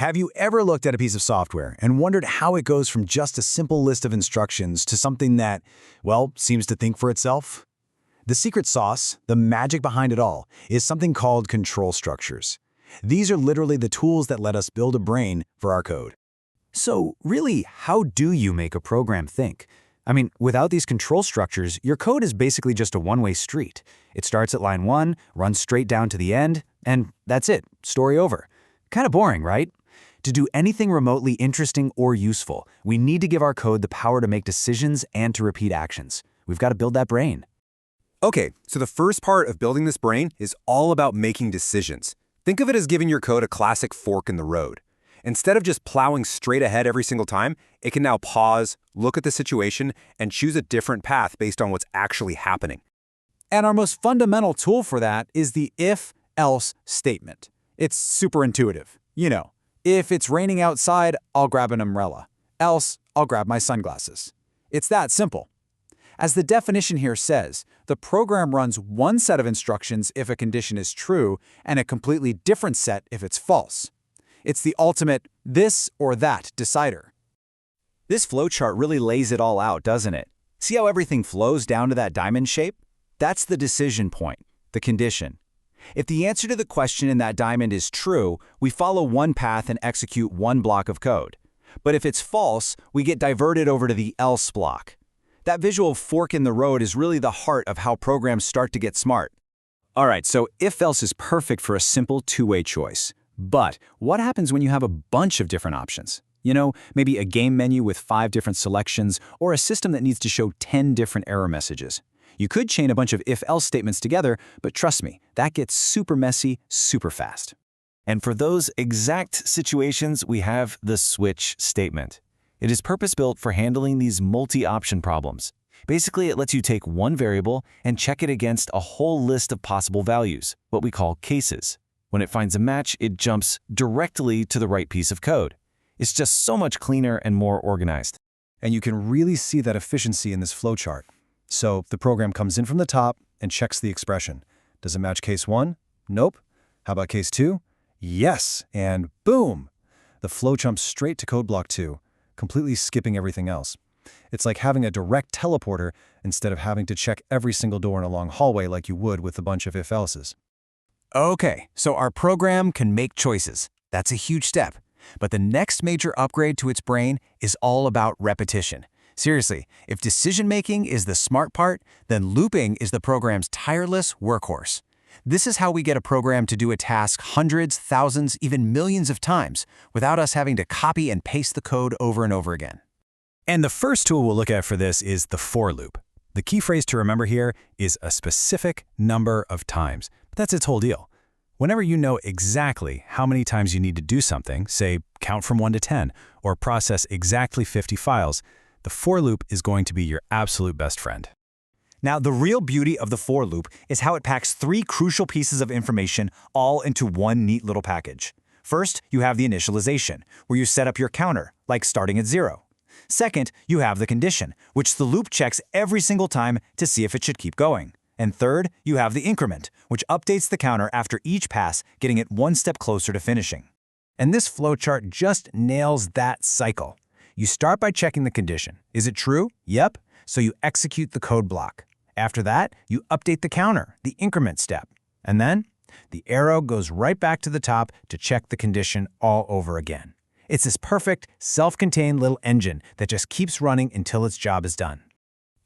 Have you ever looked at a piece of software and wondered how it goes from just a simple list of instructions to something that, well, seems to think for itself? The secret sauce, the magic behind it all, is something called control structures. These are literally the tools that let us build a brain for our code. So really, how do you make a program think? I mean, without these control structures, your code is basically just a one-way street. It starts at line 1, runs straight down to the end, and that's it, story over. Kind of boring, right? To do anything remotely interesting or useful, we need to give our code the power to make decisions and to repeat actions. We've got to build that brain. Okay, so the first part of building this brain is all about making decisions. Think of it as giving your code a classic fork in the road. Instead of just plowing straight ahead every single time, it can now pause, look at the situation, and choose a different path based on what's actually happening. And our most fundamental tool for that is the if-else statement. It's super intuitive. You know, if it's raining outside, I'll grab an umbrella. Else, I'll grab my sunglasses. It's that simple. As the definition here says, the program runs one set of instructions if a condition is true and a completely different set if it's false. It's the ultimate this or that decider. This flowchart really lays it all out, doesn't it? See how everything flows down to that diamond shape? That's the decision point, the condition. If the answer to the question in that diamond is true, we follow one path and execute one block of code. But if it's false, we get diverted over to the else block. That visual fork in the road is really the heart of how programs start to get smart. All right, so if-else is perfect for a simple two-way choice. But what happens when you have a bunch of different options? You know, maybe a game menu with 5 different selections or a system that needs to show 10 different error messages. You could chain a bunch of if-else statements together, but trust me, that gets super messy super fast. And for those exact situations, we have the switch statement. It is purpose-built for handling these multi-option problems. Basically, it lets you take one variable and check it against a whole list of possible values, what we call cases. When it finds a match, it jumps directly to the right piece of code. It's just so much cleaner and more organized. And you can really see that efficiency in this flowchart. So the program comes in from the top and checks the expression. Does it match case 1? Nope. How about case 2? Yes, and boom! The flow jumps straight to code block 2, completely skipping everything else. It's like having a direct teleporter instead of having to check every single door in a long hallway like you would with a bunch of if-elses. Okay, so our program can make choices. That's a huge step. But the next major upgrade to its brain is all about repetition. Seriously, if decision-making is the smart part, then looping is the program's tireless workhorse. This is how we get a program to do a task hundreds, thousands, even millions of times without us having to copy and paste the code over and over again. And the first tool we'll look at for this is the for loop. The key phrase to remember here is a specific number of times. But that's its whole deal. Whenever you know exactly how many times you need to do something, say count from 1 to 10, or process exactly 50 files, the for loop is going to be your absolute best friend. Now, the real beauty of the for loop is how it packs 3 crucial pieces of information all into one neat little package. First, you have the initialization, where you set up your counter, like starting at 0. Second, you have the condition, which the loop checks every single time to see if it should keep going. And third, you have the increment, which updates the counter after each pass, getting it one step closer to finishing. And this flowchart just nails that cycle. You start by checking the condition. Is it true? Yep. So you execute the code block. After that, you update the counter, the increment step. And then, the arrow goes right back to the top to check the condition all over again. It's this perfect, self-contained little engine that just keeps running until its job is done.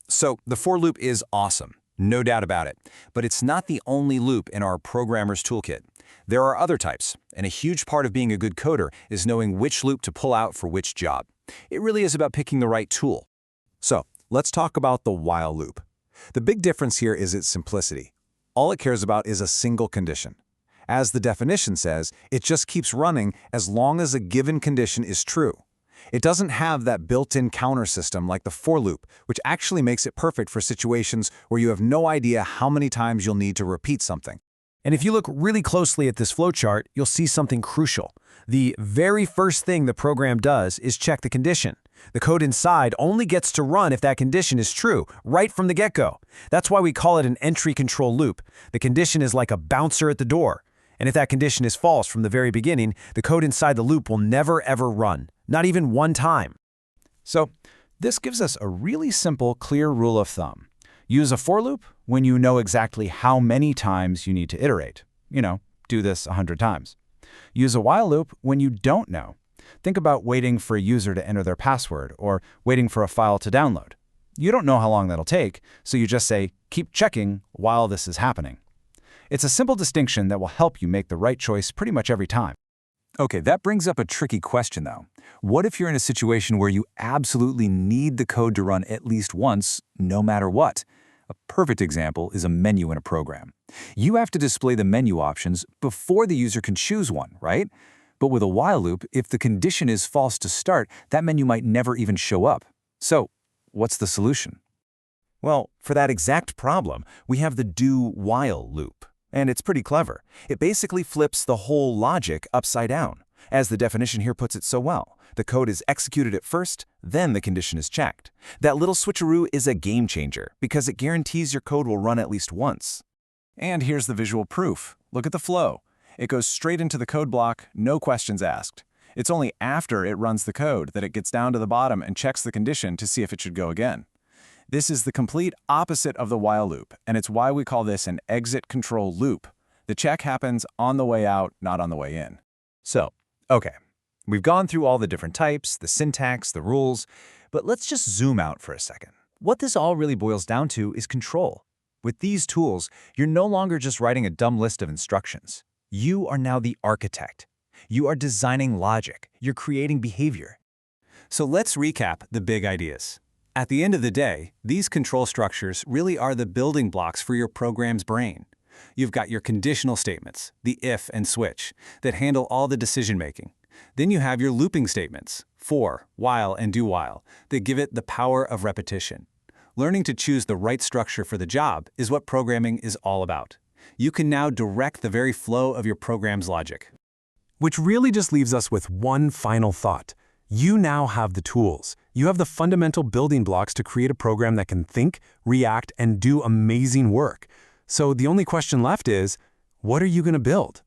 So the for loop is awesome. No doubt about it. But it's not the only loop in our programmer's toolkit. There are other types, and a huge part of being a good coder is knowing which loop to pull out for which job. It really is about picking the right tool. So, let's talk about the while loop. The big difference here is its simplicity. All it cares about is a single condition. As the definition says, it just keeps running as long as a given condition is true. It doesn't have that built-in counter system like the for loop, which actually makes it perfect for situations where you have no idea how many times you'll need to repeat something. And if you look really closely at this flowchart, you'll see something crucial. The very first thing the program does is check the condition. The code inside only gets to run if that condition is true, right from the get-go. That's why we call it an entry control loop. The condition is like a bouncer at the door. And if that condition is false from the very beginning, the code inside the loop will never ever run, not even one time. So this gives us a really simple, clear rule of thumb. Use a for loop when you know exactly how many times you need to iterate. Do this 100 times. Use a while loop when you don't know. Think about waiting for a user to enter their password or waiting for a file to download. You don't know how long that'll take, so you just say, keep checking while this is happening. It's a simple distinction that will help you make the right choice pretty much every time. Okay, that brings up a tricky question, though. What if you're in a situation where you absolutely need the code to run at least once, no matter what? A perfect example is a menu in a program. You have to display the menu options before the user can choose one, right? But with a while loop, if the condition is false to start, that menu might never even show up. So, what's the solution? Well, for that exact problem, we have the do-while loop. And it's pretty clever. It basically flips the whole logic upside down. As the definition here puts it so well, the code is executed at first, then the condition is checked. That little switcheroo is a game changer because it guarantees your code will run at least once. And here's the visual proof. Look at the flow. It goes straight into the code block, no questions asked. It's only after it runs the code that it gets down to the bottom and checks the condition to see if it should go again. This is the complete opposite of the while loop, and it's why we call this an exit control loop. The check happens on the way out, not on the way in. So, okay, we've gone through all the different types, the syntax, the rules, but let's just zoom out for a second. What this all really boils down to is control. With these tools, you're no longer just writing a dumb list of instructions. You are now the architect. You are designing logic. You're creating behavior. So let's recap the big ideas. At the end of the day, these control structures really are the building blocks for your program's brain. You've got your conditional statements, the if and switch, that handle all the decision-making. Then you have your looping statements, for, while, and do while, that give it the power of repetition. Learning to choose the right structure for the job is what programming is all about. You can now direct the very flow of your program's logic. Which really just leaves us with one final thought. You now have the tools. You have the fundamental building blocks to create a program that can think, react, and do amazing work. So the only question left is, what are you going to build?